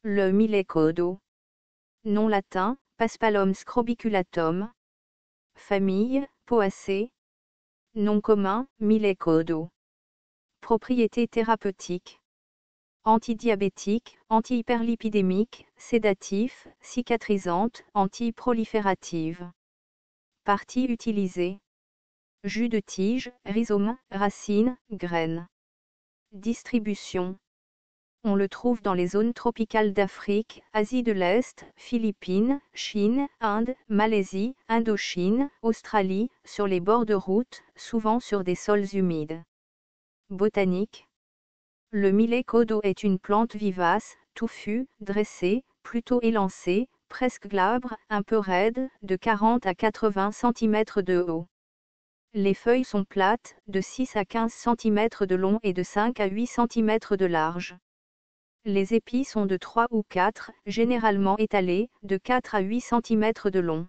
Le millet kodo. Nom latin, Paspalum scrobiculatum. Famille, Poaceae. Nom commun, millet kodo. Propriétés thérapeutiques. Antidiabétique, antihyperlipidémique, sédatif, cicatrisante, antiproliférative. Parties utilisées. Jus de tige, rhizome, racines, graines. Distribution. On le trouve dans les zones tropicales d'Afrique, Asie de l'Est, Philippines, Chine, Inde, Malaisie, Indochine, Australie, sur les bords de route, souvent sur des sols humides. Botanique. Le millet kodo est une plante vivace, touffue, dressée, plutôt élancée, presque glabre, un peu raide, de 40 à 80 cm de haut. Les feuilles sont plates, de 6 à 15 cm de long et de 5 à 8 cm de large. Les épis sont de 3 ou 4, généralement étalés, de 4 à 8 cm de long.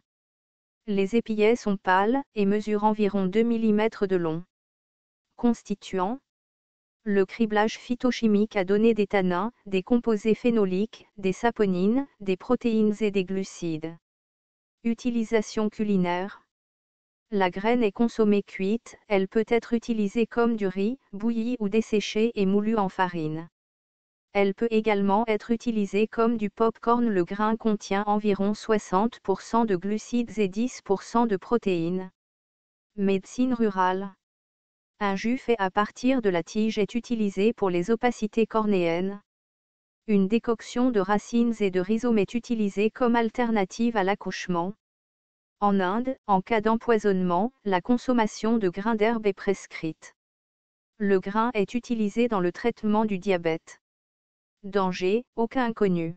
Les épillets sont pâles, et mesurent environ 2 mm de long. Constituants. Le criblage phytochimique a donné des tannins, des composés phénoliques, des saponines, des protéines et des glucides. Utilisation culinaire. La graine est consommée cuite, elle peut être utilisée comme du riz, bouillie ou desséchée et moulue en farine. Elle peut également être utilisée comme du pop-corn. Le grain contient environ 60% de glucides et 10% de protéines. Médecine rurale. Un jus fait à partir de la tige est utilisé pour les opacités cornéennes. Une décoction de racines et de rhizome est utilisée comme alternative à l'accouchement. En Inde, en cas d'empoisonnement, la consommation de grains d'herbe est prescrite. Le grain est utilisé dans le traitement du diabète. Danger, aucun connu.